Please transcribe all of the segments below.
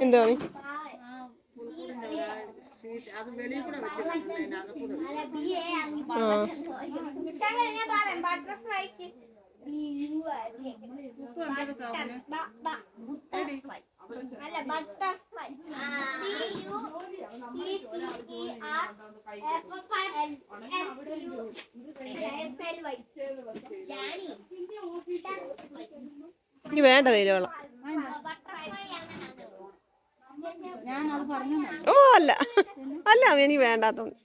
എന്തോ ഇനി വേണ്ട തരുവോളാം. ഓ അല്ല അല്ല എനിക്ക് വേണ്ടാത്തോണ്ട്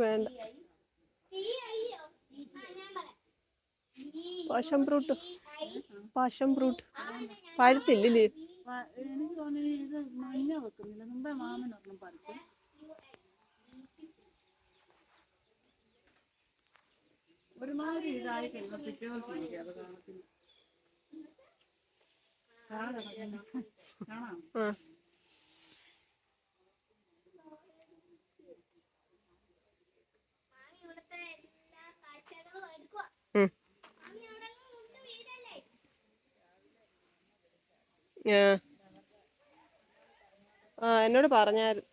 വേണ്ട. പാഷൻ ഫ്രൂട്ട് പഴുത്തില്ലേ? എനിക്ക് തോന്നുന്നു ഇത് മഞ്ഞ വെക്കുന്നില്ല. മുമ്പേ മാമനൊന്നും പറിക്കും. ഒരുമാതിരി ഇതായി കഴിയുമ്പോൾ പിറ്റേ ദിവസം അത് കാണത്തില്ല. കാണാം. എന്നോട് പറഞ്ഞായിരുന്നു.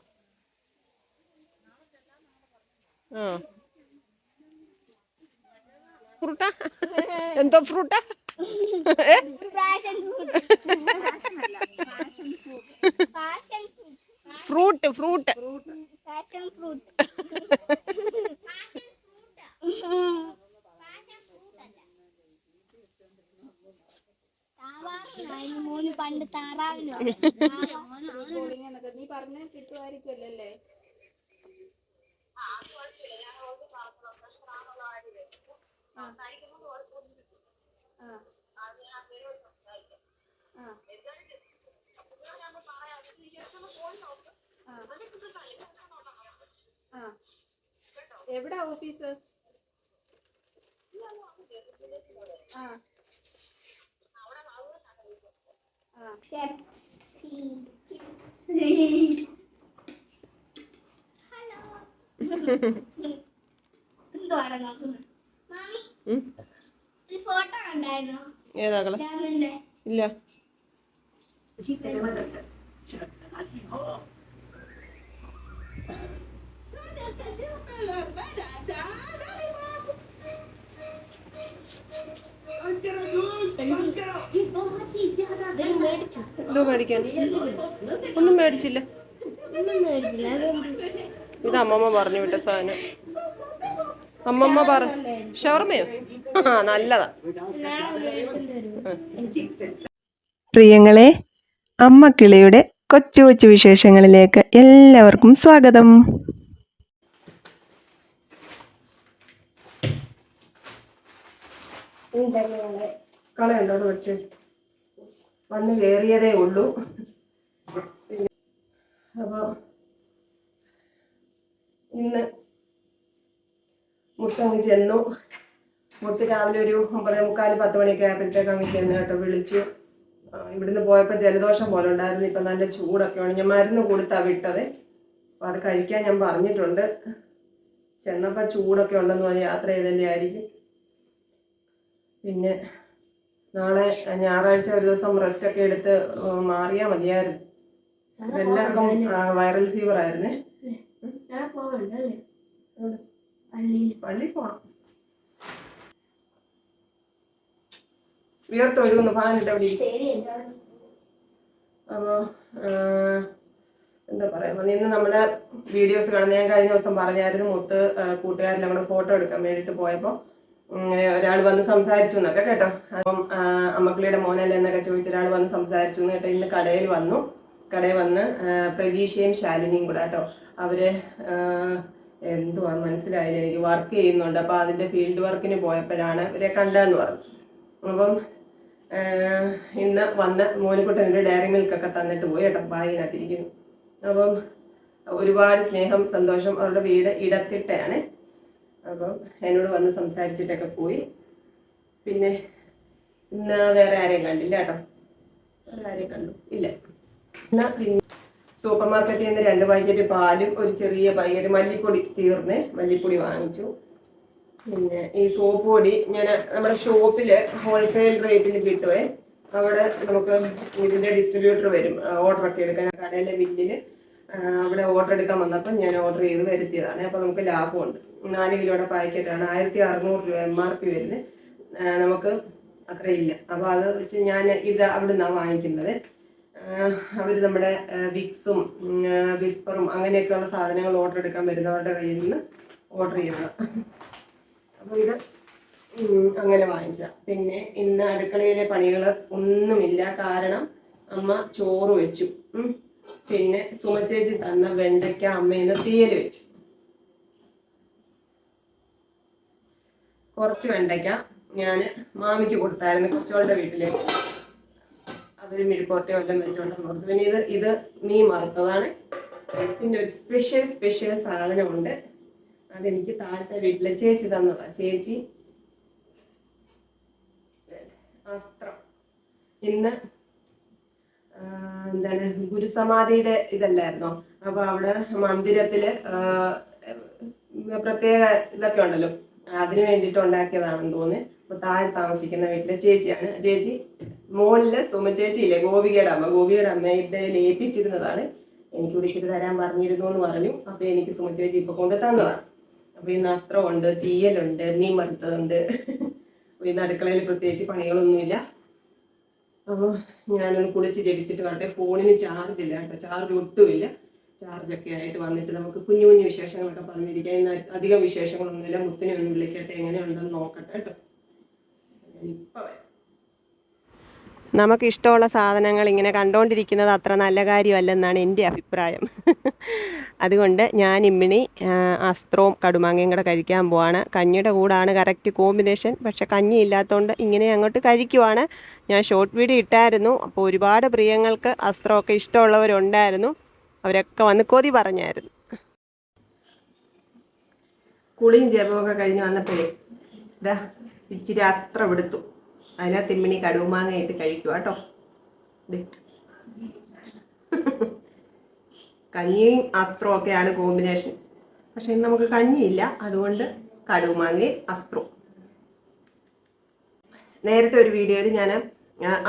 ഫ്രൂട്ടാ? എന്തോ ഫ്രൂട്ടാ? ഫ്രൂട്ട് പണ്ട് താറാവിനോ നീ പറഞ്ഞ കിട്ടുമായിരിക്കുമല്ലേ? എവിടാ ഓഫീസ്? ഫോട്ടോ ഉണ്ടായിരുന്നോ? ഏതാകളെ? ഇല്ല. എന്തോ മേടിക്കാൻ? ഒന്നും മേടിച്ചില്ല. ഇത് അമ്മമ്മ പറഞ്ഞു വിട്ട സാധനം. അമ്മമ്മ ഷവർമയോ? നല്ലതാ. പ്രിയങ്ങളെ, അമ്മ കിളിയുടെ കൊച്ചു കൊച്ചു വിശേഷങ്ങളിലേക്ക് എല്ലാവർക്കും സ്വാഗതം. കളയുണ്ടോ വെച്ച് വന്ന് കയറിയതേ ഉള്ളൂ. അപ്പോൾ ഇന്ന് മുട്ടങ്ങ് ചെന്നു. മുട്ട് രാവിലെ ഒരു 9:45 10 മണിയൊക്കെ ആയപ്പോഴത്തേക്ക് അങ്ങ് ചെന്ന് കേട്ടോ. വിളിച്ചു. ഇവിടുന്ന് പോയപ്പോൾ ജലദോഷം പോലെ ഉണ്ടായിരുന്നു. ഇപ്പം നല്ല ചൂടൊക്കെയാണ്. ഞാൻ മരുന്ന് കൊടുത്താ വിട്ടത്. അപ്പോൾ അത് കഴിക്കാൻ ഞാൻ പറഞ്ഞിട്ടുണ്ട്. ചെന്നപ്പോൾ ചൂടൊക്കെ ഉണ്ടെന്ന് പറഞ്ഞ് യാത്ര ചെയ്തതിൻ്റെ ആയിരിക്കും. പിന്നെ നാളെ ഞായറാഴ്ച ഒരു ദിവസം റെസ്റ്റ് ഒക്കെ എടുത്ത് മാറിയാൽ മതിയായിരുന്നു. എല്ലാവർക്കും വൈറൽ ഫീവർ ആയിരുന്നേ. പള്ളി പോണം. വിയർത്തൊഴുകുന്നു. ഫാനിട്ട് അവിടെ. അപ്പോൾ എന്താ പറയുക, ഇന്ന് നമ്മുടെ വീഡിയോസ് കാണുന്ന ഞാൻ കഴിഞ്ഞ ദിവസം പറഞ്ഞായിരുന്നു. മുത്ത് കൂട്ടുകാരെല്ലാം കൂടെ ഫോട്ടോ എടുക്കാൻ വേണ്ടിയിട്ട് പോയപ്പോൾ ഒരാൾ വന്ന് സംസാരിച്ചു എന്നൊക്കെ കേട്ടോ. അപ്പം അമ്മക്കിളിയുടെ മോനല്ലേ എന്നൊക്കെ ചോദിച്ച ഒരാൾ വന്ന് സംസാരിച്ചു എന്ന് കേട്ടോ. ഇന്ന് കടയിൽ വന്ന് പ്രതീക്ഷയും ശാലിനിയും കൂടെ കേട്ടോ. അവര് എന്തുവാ മനസ്സിലായില്ല എനിക്ക്. വർക്ക് ചെയ്യുന്നുണ്ട്. അപ്പോൾ അതിൻ്റെ ഫീൽഡ് വർക്കിന് പോയപ്പോഴാണ് ഇവരെ കണ്ടതെന്ന് പറഞ്ഞു. അപ്പം ഇന്ന് വന്ന് മോനിക്കുട്ടൻ്റെ ഡയറി മിൽക്കൊക്കെ തന്നിട്ട് പോയി കേട്ടോ. ബാഗിനകത്തിരിക്കുന്നു. അപ്പം ഒരുപാട് സ്നേഹം സന്തോഷം. അവരുടെ വീട് ഇടത്തിട്ടയാണ്. അപ്പം എന്നോട് വന്ന് സംസാരിച്ചിട്ടൊക്കെ പോയി. പിന്നെ ഇന്ന് വേറെ ആരെയും കണ്ടില്ല കേട്ടോ. വേറെ ആരെയും കണ്ടു ഇല്ല. എന്നാൽ പിന്നെ സൂപ്പർ മാർക്കറ്റിൽ നിന്ന് 2 പാക്കറ്റ് പാലും ഒരു ചെറിയ പാക്കറ്റ് മല്ലിപ്പൊടി തീർന്നേ. മല്ലിപ്പൊടി വാങ്ങിച്ചു. പിന്നെ ഈ സോപ്പ് പൊടി ഞാൻ നമ്മുടെ ഷോപ്പില് ഹോൾസെയിൽ റേറ്റിന് കിട്ടുവേ. അവിടെ നമുക്ക് ഇതിന്റെ ഡിസ്ട്രിബ്യൂട്ടർ വരും ഓർഡർ ഒക്കെ എടുക്കാൻ. കടയിലെ ബില്ലില് അവിടെ ഓർഡർ എടുക്കാൻ വന്നപ്പോൾ ഞാൻ ഓർഡർ ചെയ്ത് വരുത്തിയതാണ്. അപ്പൊ നമുക്ക് ലാഭമുണ്ട്. 4 കിലോയുടെ പാക്കറ്റാണ്, 1600 രൂപ MRP വരുന്നത്. നമുക്ക് അത്ര ഇല്ല. അപ്പൊ അത് വെച്ച് ഞാൻ ഇത് അവിടെ നിന്നാണ് വാങ്ങിക്കുന്നത്. അവർ നമ്മുടെ വിക്സും വിസ്പറും അങ്ങനെയൊക്കെയുള്ള സാധനങ്ങൾ ഓർഡർ എടുക്കാൻ വരുന്നവരുടെ കയ്യിൽ നിന്ന് ഓർഡർ ചെയ്യുന്നത്. അപ്പൊ ഇത് അങ്ങനെ വാങ്ങിച്ച. പിന്നെ ഇന്ന് അടുക്കളയിലെ പണികൾ ഒന്നുമില്ല. കാരണം അമ്മ ചോറ് വെച്ചു. പിന്നെ സുമച്ചേച്ചി തന്ന വെണ്ടയ്ക്ക അമ്മയിന്ന് തീയൽ വെച്ചു. കുറച്ച് വെണ്ടയ്ക്ക ഞാൻ മാമിക്ക് കൊടുത്തായിരുന്നു കൊച്ചുകളുടെ വീട്ടിലേക്ക്. അവര് മെഴുക്കുവരട്ടിയോ എല്ലാം വെച്ചോണ്ടെന്ന് ഓർത്തു. പിന്നെ ഇത് മീൻ വറുത്തതാണ്. പിന്നെ ഒരു സ്പെഷ്യൽ സാധനമുണ്ട്. അതെനിക്ക് താഴത്തെ വീട്ടിലെ ചേച്ചി തന്നതാ. ചേച്ചി അസ്ത്രം. ഇന്ന് എന്താണ് ഗുരുസമാധിയുടെ ഇതല്ലായിരുന്നോ? അപ്പൊ അവിടെ മന്ദിരത്തില് പ്രത്യേക ഇതൊക്കെ ഉണ്ടല്ലോ, അതിനു വേണ്ടിയിട്ട് ഉണ്ടാക്കിയതാണെന്ന് തോന്നുന്നു. അപ്പൊ താഴെ താമസിക്കുന്ന വീട്ടിലെ ചേച്ചിയാണ്. ചേച്ചി മോളില് സുമചേച്ചി ഇല്ലേ, ഗോപികയുടെ അമ്മയുടെ ഏൽപ്പിച്ചിരുന്നതാണ്. എനിക്ക് വിളിച്ചിട്ട് തരാൻ പറഞ്ഞിരുന്നു എന്ന് പറഞ്ഞു. അപ്പൊ എനിക്ക് സുമചേച്ചി ഇപ്പൊ കൊണ്ട് തന്നതാണ്. അപ്പൊ ഇന്ന് അസ്ത്രമുണ്ട്, തീയലുണ്ട്, മീൻ വറുത്തതുണ്ട്. ഇന്ന് അടുക്കളയിൽ പ്രത്യേകിച്ച് പണികളൊന്നുമില്ല. അപ്പോൾ ഞാനൊന്ന് കുളിച്ച് ജപിച്ചിട്ട് വരട്ടെ. ഫോണിന് ചാർജ് ഇല്ല കേട്ടോ, ചാർജ് ഒട്ടുമില്ല. ചാർജൊക്കെ ആയിട്ട് വന്നിട്ട് നമുക്ക് കുഞ്ഞു കുഞ്ഞു വിശേഷങ്ങളൊക്കെ പറഞ്ഞിരിക്കാം. ഇന്ന് അധികം വിശേഷങ്ങളൊന്നുമില്ല. മുത്തിനെ ഒന്ന് വിളിക്കട്ടെ, എങ്ങനെയുണ്ടെന്ന് നോക്കട്ടെ കേട്ടോ. ഇപ്പം വരാം. നമുക്കിഷ്ടമുള്ള സാധനങ്ങൾ ഇങ്ങനെ കണ്ടുകൊണ്ടിരിക്കുന്നത് അത്ര നല്ല കാര്യമല്ലെന്നാണ് എൻ്റെ അഭിപ്രായം. അതുകൊണ്ട് ഞാൻ ഇമ്മിണി അസ്ത്രവും കടുമാങ്ങയും കൂടെ കഴിക്കാൻ പോവാണ്. കഞ്ഞിയുടെ കൂടാണ് കറക്റ്റ് കോമ്പിനേഷൻ. പക്ഷെ കഞ്ഞി ഇല്ലാത്തതുകൊണ്ട് ഇങ്ങനെ അങ്ങോട്ട് കഴിക്കുവാണ്. ഞാൻ ഷോർട്ട് വീഡിയോ ഇട്ടായിരുന്നു. അപ്പോൾ ഒരുപാട് പ്രിയങ്ങൾക്ക് അസ്ത്രമൊക്കെ ഇഷ്ടമുള്ളവരുണ്ടായിരുന്നു. അവരൊക്കെ വന്ന് കൊതി പറഞ്ഞായിരുന്നു. കുളിയും ജപമൊക്കെ കഴിഞ്ഞ് വന്നപ്പോഴേ ഇതാ ഇച്ചിരി അസ്ത്രം എടുത്തു. അതിനകത്ത് ഇമ്മിണി കടുമാങ്ങ ഇട്ട് കഴിക്കുക കേട്ടോ. കഞ്ഞിയും അസ്ത്രവും ഒക്കെയാണ് കോമ്പിനേഷൻ. പക്ഷെ ഇന്ന് നമുക്ക് കഞ്ഞിയില്ല, അതുകൊണ്ട് കടുമാങ്ങയും അസ്ത്രവും. നേരത്തെ ഒരു വീഡിയോയിൽ ഞാൻ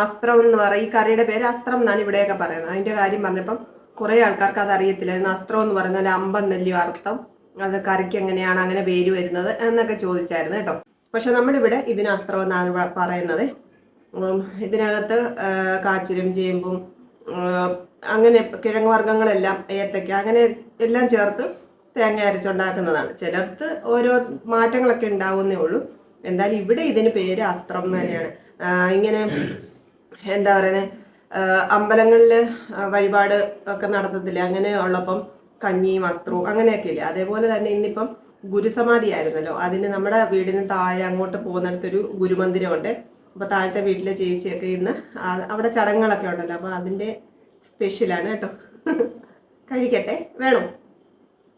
അസ്ത്രം എന്ന് പറയും, ഈ കറിയുടെ പേര് അസ്ത്രം എന്നാണ് ഇവിടെയൊക്കെ പറയുന്നത്. അതിന്റെ കാര്യം പറഞ്ഞപ്പം കുറെ ആൾക്കാർക്ക് അത് അറിയത്തില്ലായിരുന്നു. അസ്ത്രം എന്ന് പറഞ്ഞാൽ അമ്പന്നല്ലി അർത്ഥം, അത് കറിക്ക് എങ്ങനെയാണ് അങ്ങനെ പേര് വരുന്നത് എന്നൊക്കെ ചോദിച്ചായിരുന്നു കേട്ടോ. പക്ഷെ നമ്മുടെ ഇവിടെ ഇതിന് അസ്ത്രം എന്നാണ് പറയുന്നത്. ഇതിനകത്ത് കാച്ചിലും ചേമ്പും അങ്ങനെ കിഴങ്ങ് വർഗ്ഗങ്ങളെല്ലാം, ഏത്തയ്ക്ക അങ്ങനെ എല്ലാം ചേർത്ത് തേങ്ങ അരച്ചുണ്ടാക്കുന്നതാണ്. ചിലർക്ക് ഓരോ മാറ്റങ്ങളൊക്കെ ഉണ്ടാവുന്നേ ഉള്ളൂ. എന്തായാലും ഇവിടെ ഇതിന് പേര് അസ്ത്രം എന്ന് തന്നെയാണ്. ഇങ്ങനെ എന്താ പറയുന്നത്, അമ്പലങ്ങളിൽ വഴിപാട് ഒക്കെ നടത്തത്തില്ലേ, അങ്ങനെ ഉള്ളപ്പം കഞ്ഞിയും അസ്ത്രവും അങ്ങനെയൊക്കെ ഇല്ലേ. അതേപോലെ തന്നെ ഇന്നിപ്പം ഗുരുസമാധി ആയിരുന്നല്ലോ. അതിന് നമ്മുടെ വീടിന് താഴെ അങ്ങോട്ട് പോകുന്നിടത്തൊരു ഗുരുമന്ദിരമുണ്ട്. അപ്പോൾ താഴത്തെ വീട്ടിലെ ചേച്ചിയൊക്കെ ഇന്ന് അവിടെ ചടങ്ങുകളൊക്കെ ഉണ്ടല്ലോ, അപ്പോൾ അതിൻ്റെ സ്പെഷ്യലാണ് കേട്ടോ. കഴിക്കട്ടെ. വേണോ?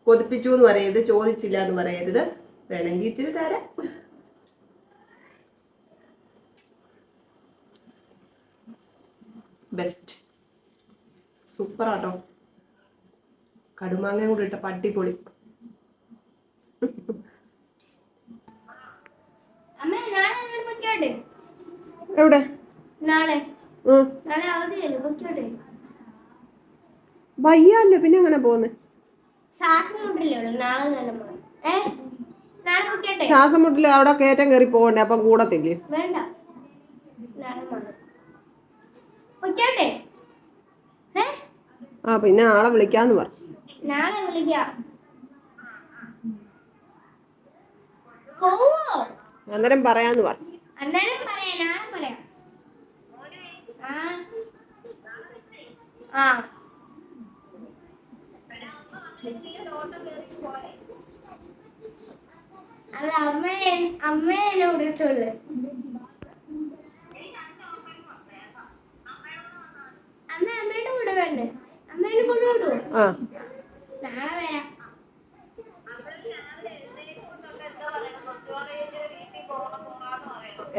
കൊതിപ്പിച്ചു എന്ന് പറയരുത്, ചോദിച്ചില്ല എന്ന് പറയരുത്. വേണമെങ്കിൽ ഇച്ചിരി തരാം. ബെസ്റ്റ്, സൂപ്പറാട്ടോ. കടുമാങ്ങയും കൂടി ഇട്ട പട്ടിപ്പൊളി. എവിടെ? വയ്യല്ലോ, പിന്നെ അങ്ങനെ പോന്നെ. ശ്വാസം മുട്ടില്ല, അവിടെ കയറ്റം കയറി പോകണ്ടേ, അപ്പം കൂടത്തില്ലേ? ആ പിന്നെ നാളെ വിളിക്കാന്ന് പറഞ്ഞു. അന്നേരം പറയാന്ന് പറഞ്ഞു. അല്ല അമ്മേനെ വിളിച്ചുള്ളു. അമ്മയുടെ കൂടെ വേണ്ടേ? അമ്മേനെ കൊണ്ടുവിടൂ. നാളെ വരാം.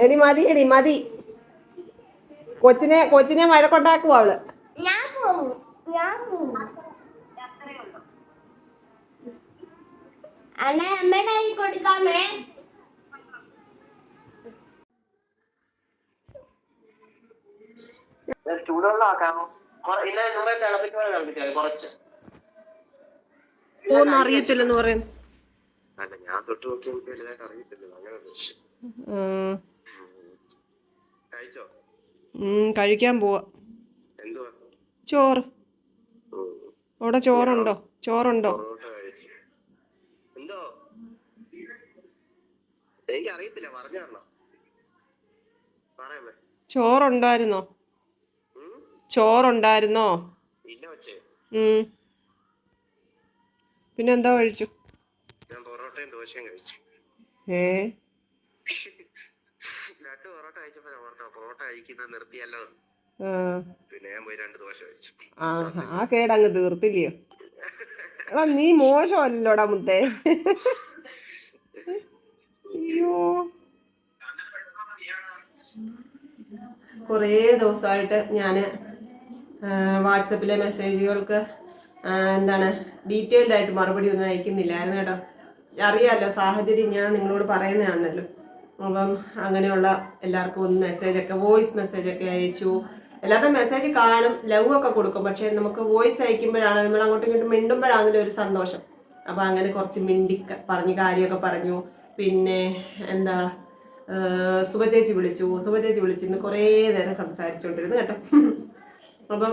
എടി മതി, എടി മതി. കൊച്ചിനെ വഴക്കുണ്ടാക്കുവോ അവള്? ഞാൻ പോകും. അമ്മയുടെ കയ്യിൽ കൊടുക്കാമേ. ചൂടുവെള്ളമാക്കാമോ? ഇല്ല, മുമ്പേ തിളപ്പിക്കുമ്പോൾ തിളപ്പിച്ചാൽ കുറച്ച്. ഒന്നും അറിയത്തില്ലെന്ന് പറയുന്നു. അല്ല, ഞാൻ തൊട്ട് നോക്കി എനിക്ക് വലുതായിട്ട് അറിയത്തില്ല. അങ്ങനെ കഴിച്ചോ? കഴിക്കാൻ പോവാ. എന്തുവാ? ചോറ്. അവിടെ ചോറുണ്ടോ? ചോറുണ്ടോ? പൊറോട്ട കഴിച്ചു. എന്തോ എനിക്ക് അറിയത്തില്ല, പറഞ്ഞു തരണോ? പറയാമേ. ചോറുണ്ടായിരുന്നോ? ചോറുണ്ടായിരുന്നോ? ഇല്ല വച്ചേ. പിന്നെ എന്താ കഴിച്ചു? ഞാൻ പൊറോട്ടയും ദോശയും കഴിച്ചു. 2 പൊറോട്ട കഴിച്ചപ്പോ പൊറോട്ട കഴിക്കുന്നത് നിർത്തിയല്ലോ. പിന്നെ ഞാൻ പോയി 2 ദോശ കഴിച്ചു. ആ കേടങ്ങ് തീർത്തില്ലയോ? എടാ നീ മോശമല്ലോടാ മുത്തേ. അയ്യോ, കുറേ ദിവസമായിട്ട് ഞാൻ വാട്സപ്പിലെ മെസ്സേജുകൾക്ക് എന്താണ് ഡീറ്റെയിൽഡ് ആയിട്ട് മറുപടി ഒന്നും അയക്കുന്നില്ലായിരുന്നു കേട്ടോ. അറിയാമല്ലോ സാഹചര്യം, ഞാൻ നിങ്ങളോട് പറയുന്നതാണല്ലോ. അപ്പം അങ്ങനെയുള്ള എല്ലാവർക്കും ഒന്ന് മെസ്സേജൊക്കെ, വോയിസ് മെസ്സേജൊക്കെ അയച്ചു. എല്ലാവരുടെയും മെസ്സേജ് കാണും, ലവ് ഒക്കെ കൊടുക്കും. പക്ഷെ നമുക്ക് വോയിസ് അയക്കുമ്പോഴാണ്, നമ്മൾ അങ്ങോട്ടും ഇങ്ങോട്ടും മിണ്ടുമ്പോഴാണല്ലോ ഒരു സന്തോഷം. അപ്പം അങ്ങനെ കുറച്ച് പറഞ്ഞ് കാര്യമൊക്കെ പറഞ്ഞു. പിന്നെ എന്താ, സുഭചേച്ചി വിളിച്ച് ഇന്ന് കുറേ നേരം സംസാരിച്ചുകൊണ്ടിരുന്നു കേട്ടോ. അപ്പം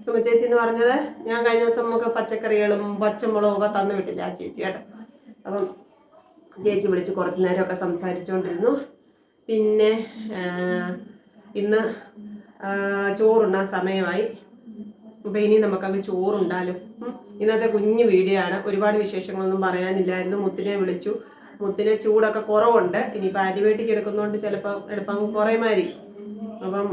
സുഭചേച്ചി എന്ന് പറഞ്ഞത്, ഞാൻ കഴിഞ്ഞ ദിവസം നമുക്ക് പച്ചക്കറികളും പച്ചമുളകും ഒക്കെ തന്നു വിട്ടില്ല ആ ചേച്ചി കേട്ടോ. അപ്പം ചേച്ചി വിളിച്ച് കുറച്ച് നേരമൊക്കെ സംസാരിച്ചുകൊണ്ടിരുന്നു. പിന്നെ ഇന്ന് ചോറുണ്ണാൻ സമയമായി. അപ്പം ഇനി നമുക്കങ്ങ് ചോറുണ്ടാലും. ഇന്നത്തെ കുഞ്ഞു വീഡിയോ ആണ്, ഒരുപാട് വിശേഷങ്ങളൊന്നും പറയാനില്ലായിരുന്നു. മുത്തിനെ വിളിച്ചു. മുത്തിന് ചൂടൊക്കെ കുറവുണ്ട്. ഇനിയിപ്പോൾ ആൻറ്റിബയോട്ടിക് എടുക്കുന്നതുകൊണ്ട് ചിലപ്പോൾ എളുപ്പം കുറയുമായിരിക്കും. അപ്പം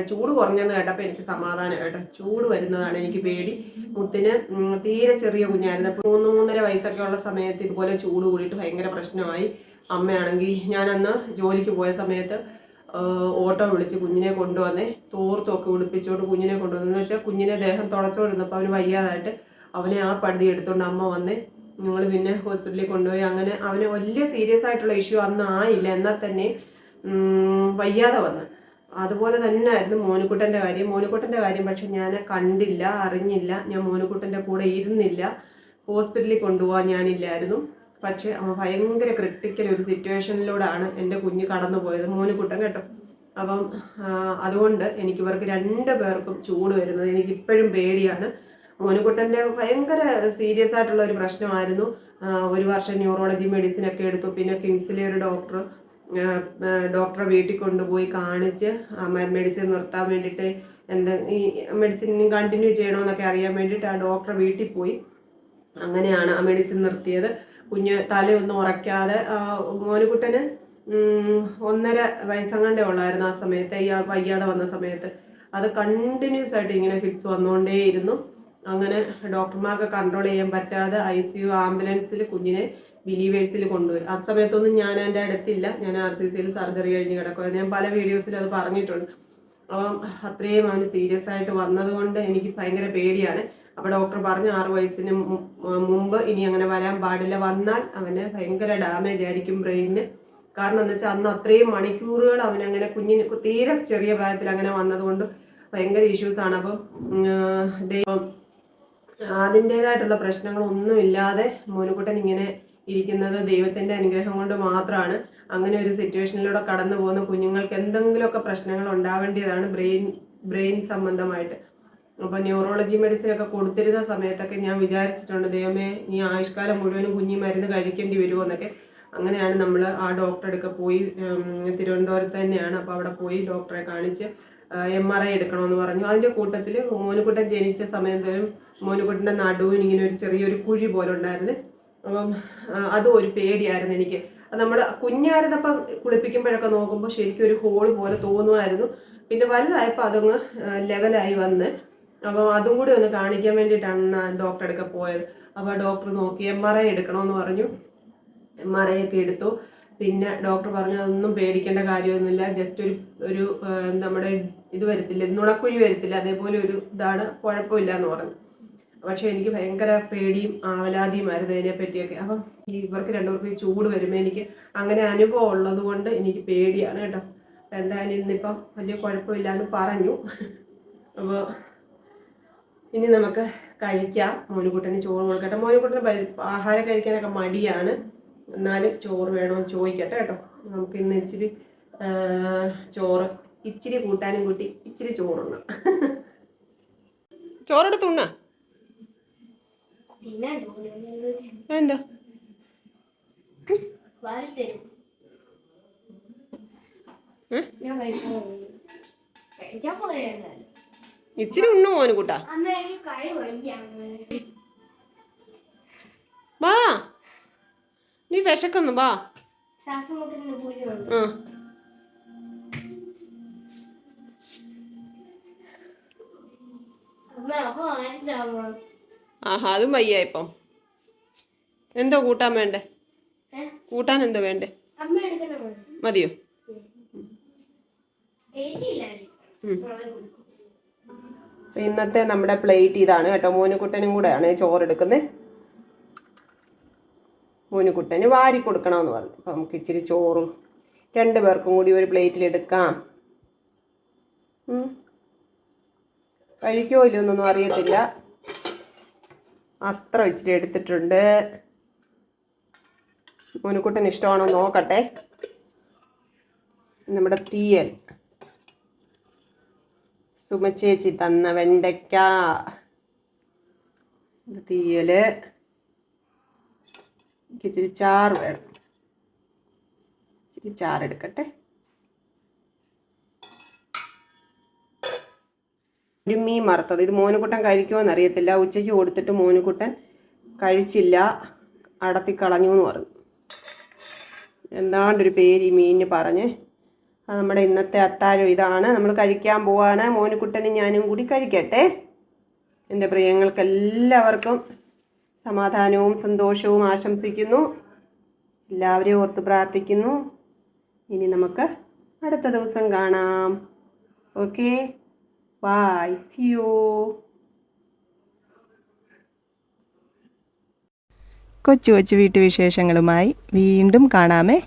ചൂട് കുറഞ്ഞെന്ന് കേട്ടപ്പോൾ എനിക്ക് സമാധാനം കേട്ടോ. ചൂട് വരുന്നതാണ് എനിക്ക് പേടി. മുത്തിന് തീരെ ചെറിയ കുഞ്ഞായിരുന്നു. അപ്പോൾ 3-3.5 വയസ്സൊക്കെ ഉള്ള സമയത്ത് ഇതുപോലെ ചൂട് കൂടിയിട്ട് ഭയങ്കര പ്രശ്നമായി. അമ്മയാണെങ്കിൽ ഞാനന്ന് ജോലിക്ക് പോയ സമയത്ത് ഓട്ടോ വിളിച്ച് കുഞ്ഞിനെ കൊണ്ടുവന്നേ, തോർത്തൊക്കെ ഉടുപ്പിച്ചുകൊണ്ട് കുഞ്ഞിനെ കൊണ്ടുവന്നെന്ന് വെച്ചാൽ കുഞ്ഞിനെ ദേഹം തുടച്ചുകൊണ്ടിരുന്നപ്പോൾ അവന് വയ്യാതായിട്ട് അവനെ ആ പടുതി എടുത്തുകൊണ്ട് അമ്മ വന്നേ. ഞങ്ങൾ പിന്നെ ഹോസ്പിറ്റലിൽ കൊണ്ടുപോയി. അങ്ങനെ അവന് വലിയ സീരിയസ് ആയിട്ടുള്ള ഇഷ്യൂ അന്ന് ആയില്ല, എന്നാൽ തന്നെ വയ്യാതെ വന്ന്. അതുപോലെ തന്നെ ആയിരുന്നു മോനുക്കുട്ടൻ്റെ കാര്യം. പക്ഷെ ഞാൻ കണ്ടില്ല, അറിഞ്ഞില്ല. ഞാൻ മോനുക്കുട്ടൻ്റെ കൂടെ ഇരുന്നില്ല. ഹോസ്പിറ്റലിൽ കൊണ്ടുപോകാൻ ഞാനില്ലായിരുന്നു. പക്ഷെ അവൻ ഭയങ്കര ക്രിട്ടിക്കൽ ഒരു സിറ്റുവേഷനിലൂടെയാണ് എൻ്റെ കുഞ്ഞ് കടന്നു പോയത്, മോനുക്കുട്ടൻ കേട്ടോ. അപ്പം അതുകൊണ്ട് ഇവർക്ക് 2 പേർക്കും ചൂട് വരുന്നത് എനിക്കിപ്പോഴും പേടിയാണ്. മോനുക്കുട്ടൻ്റെ ഭയങ്കര സീരിയസ് ആയിട്ടുള്ള ഒരു പ്രശ്നമായിരുന്നു. 1 വർഷം ന്യൂറോളജി മെഡിസിനൊക്കെ എടുത്തു. പിന്നെ കിംസിലെ ഒരു ഡോക്ടറെ വീട്ടിൽ കൊണ്ടുപോയി കാണിച്ച് മെഡിസിൻ നിർത്താൻ വേണ്ടിയിട്ട്, ഈ മെഡിസിൻ കണ്ടിന്യൂ ചെയ്യണമെന്നൊക്കെ അറിയാൻ വേണ്ടിയിട്ട് ആ ഡോക്ടറെ വീട്ടിൽ പോയി. അങ്ങനെയാണ് ആ മെഡിസിൻ നിർത്തിയത്. കുഞ്ഞ് തലയൊന്നും ഉറയ്ക്കാതെ, മോനുകുട്ടന് 1.5 വയസ്സങ്ങാണ്ടേ ഉള്ളായിരുന്നു ആ സമയത്ത്, ഈ വയ്യാതെ വന്ന സമയത്ത്. അത് കണ്ടിന്യൂസ് ആയിട്ട് ഇങ്ങനെ ഫിക്സ് വന്നുകൊണ്ടേയിരുന്നു. അങ്ങനെ ഡോക്ടർമാർക്ക് കൺട്രോൾ ചെയ്യാൻ പറ്റാതെ ICU ആംബുലൻസിൽ കുഞ്ഞിനെ ബിലീവേഴ്സിൽ കൊണ്ടുപോയി. ആ സമയത്തൊന്നും ഞാൻ എൻ്റെ അടുത്തില്ല. ഞാൻ RCCയിൽ സർജറി കഴിഞ്ഞ് കിടക്കുക. ഞാൻ പല വീഡിയോസിൽ അത് പറഞ്ഞിട്ടുണ്ട്. അപ്പം അത്രയും അവന് സീരിയസ് ആയിട്ട് വന്നതുകൊണ്ട് എനിക്ക് ഭയങ്കര പേടിയാണ്. അപ്പോൾ ഡോക്ടർ പറഞ്ഞു 6 വയസ്സിന് മുമ്പ് ഇനി അങ്ങനെ വരാൻ പാടില്ല. വന്നാൽ അവന് ഭയങ്കര ഡാമേജ് ആയിരിക്കും ബ്രെയിനിന്. കാരണം എന്താ വെച്ചാൽ അന്ന് അത്രയും മണിക്കൂറുകൾ അവനങ്ങനെ കുഞ്ഞിന് തീരെ ചെറിയ പ്രായത്തിൽ അങ്ങനെ വന്നതുകൊണ്ട് ഭയങ്കര ഇഷ്യൂസാണ്. അപ്പം അതിൻ്റെതായിട്ടുള്ള പ്രശ്നങ്ങളൊന്നുമില്ലാതെ മോനുകുട്ടൻ ഇങ്ങനെ ഇരിക്കുന്നത് ദൈവത്തിൻ്റെ അനുഗ്രഹം കൊണ്ട് മാത്രമാണ്. അങ്ങനെ ഒരു സിറ്റുവേഷനിലൂടെ കടന്നു പോകുന്ന കുഞ്ഞുങ്ങൾക്ക് എന്തെങ്കിലുമൊക്കെ പ്രശ്നങ്ങൾ ഉണ്ടാവേണ്ടതാണ് ബ്രെയിൻ സംബന്ധമായിട്ട്. അപ്പോൾ ന്യൂറോളജി മെഡിസിനൊക്കെ കൊടുത്തിരുന്ന സമയത്തൊക്കെ ഞാൻ വിചാരിച്ചിട്ടുണ്ട്, ദൈവമേ ഈ ആയുഷ്കാലം മുഴുവനും കുഞ്ഞി മരുന്ന് കഴിക്കേണ്ടി വരുമോ എന്നൊക്കെ. അങ്ങനെയാണ് നമ്മൾ ആ ഡോക്ടറെ അടുക്ക പോയി, തിരുവനന്തപുരത്ത് തന്നെയാണ്. അപ്പോൾ അവിടെ പോയി ഡോക്ടറെ കാണിച്ച് MRI എടുക്കണമെന്ന് പറഞ്ഞു. അതിൻ്റെ കൂട്ടത്തിൽ മോനുകുട്ടൻ ജനിച്ച സമയത്തും മോനുകുട്ടൻ്റെ നടുവിന് ഇങ്ങനെ ഒരു ചെറിയൊരു കുഴി പോലെ ഉണ്ടായിരുന്നു. അപ്പം അതും ഒരു പേടിയായിരുന്നു എനിക്ക്. നമ്മൾ കുഞ്ഞായിരുന്നപ്പം കുളിപ്പിക്കുമ്പോഴൊക്കെ നോക്കുമ്പോൾ ശരിക്കും ഒരു ഹോൾ പോലെ തോന്നുമായിരുന്നു. പിന്നെ വലുതായപ്പോൾ അതങ്ങ് ലെവലായി വന്ന്. അപ്പോൾ അതും കൂടി ഒന്ന് കാണിക്കാൻ വേണ്ടിയിട്ടാണ് ഡോക്ടറെ അടുക്ക പോയത്. അപ്പോൾ ഡോക്ടർ നോക്കി MRI എടുക്കണമെന്ന് പറഞ്ഞു. MRI ഒക്കെ എടുത്തു. പിന്നെ ഡോക്ടർ പറഞ്ഞു അതൊന്നും പേടിക്കേണ്ട കാര്യമൊന്നുമില്ല, ജസ്റ്റ് ഒരു നമ്മുടെ ഇത് വരത്തില്ല, നുണക്കുഴി വരത്തില്ല, അതേപോലെ ഒരു ഇതാണ്, കുഴപ്പമില്ല എന്ന് പറഞ്ഞു. പക്ഷെ എനിക്ക് ഭയങ്കര പേടിയും ആവലാതിയുമായിരുന്നു അതിനെ പറ്റിയൊക്കെ. അപ്പം ഇവർക്ക് 2 പേർക്കും ചൂട് വരുമ്പോൾ എനിക്ക് അങ്ങനെ അനുഭവം ഉള്ളത് കൊണ്ട് എനിക്ക് പേടിയാണ് കേട്ടോ. എന്തായാലും ഇന്നിപ്പം വലിയ കുഴപ്പമില്ലാന്ന് പറഞ്ഞു. അപ്പോൾ ഇനി നമുക്ക് കഴിക്കാം. മോനുകുട്ടന് ചോറ് കൊടുക്കട്ടെ. മോനുകുട്ടന് ആഹാരം കഴിക്കാനൊക്കെ മടിയാണ്, എന്നാലും ചോറ് വേണമെന്ന് ചോദിക്കട്ടെ കേട്ടോ. നമുക്ക് ഇന്ന് ഇച്ചിരി ചോറ് ഇച്ചിരി കൂട്ടാനും കൂട്ടി ഇച്ചിരി ചോറുണ്ണ. ചോറെടുത്തുണ്ണ എന്താ ഇച്ചിരി ഉണ്ണു മോനുകുട്ടാ. വാ, നീ വിശക്കുന്നു, വാ. ആഹാ, അതും വയ്യ ഇപ്പം. എന്തോ കൂട്ടാൻ വേണ്ടേ? കൂട്ടാൻ എന്തോ വേണ്ടേ? മതിയോ? ഇന്നത്തെ നമ്മുടെ പ്ലേറ്റ് ഇതാണ് കേട്ടോ. മോനുകുട്ടനും കൂടെയാണ് ചോറെടുക്കുന്നത്. മോനുകുട്ടന് വാരി കൊടുക്കണമെന്ന് പറഞ്ഞു. അപ്പം നമുക്ക് ഇച്ചിരി ചോറ് 2 പേർക്കും കൂടി ഒരു പ്ലേറ്റിൽ എടുക്കാം. കഴിക്കോ ഇല്ലയൊന്നൊന്നും അറിയത്തില്ല. അസ്ത്രം ഇച്ചിരി എടുത്തിട്ടുണ്ട്. മോനുകുട്ടന് ഇഷ്ടമാണോ നോക്കട്ടെ. നമ്മുടെ തീയൽ, സുമച്ചേച്ചി തന്ന വെണ്ടയ്ക്ക തീയല്. ഇച്ചിരി ചാറ് വേണം, ഇച്ചിരി ചാറെടുക്കട്ടെ. ഒരു മീൻ വറുത്തത്. ഇത് മോനുകുട്ടൻ കഴിക്കുമോയെന്ന് അറിയത്തില്ല. ഉച്ചയ്ക്ക് കൊടുത്തിട്ട് മോനുകുട്ടൻ കഴിച്ചില്ല, അടത്തിക്കളഞ്ഞു എന്ന് പറഞ്ഞു. എന്താണ്ടൊരു പേര് ഈ മീനിന് പറഞ്ഞ്. അത് നമ്മുടെ ഇന്നത്തെ അത്താഴം ഇതാണ്. നമ്മൾ കഴിക്കാൻ പോവാണ്. മോനുകുട്ടനും ഞാനും കൂടി കഴിക്കട്ടെ. എൻ്റെ പ്രിയങ്ങൾക്കെല്ലാവർക്കും സമാധാനവും സന്തോഷവും ആശംസിക്കുന്നു. എല്ലാവരെയും ഓർത്ത് പ്രാർത്ഥിക്കുന്നു. ഇനി നമുക്ക് അടുത്ത ദിവസം കാണാം. Okay, bye, see you. കൊച്ചു കൊച്ചു വീട്ടുവിശേഷങ്ങളുമായി വീണ്ടും കാണാമേ.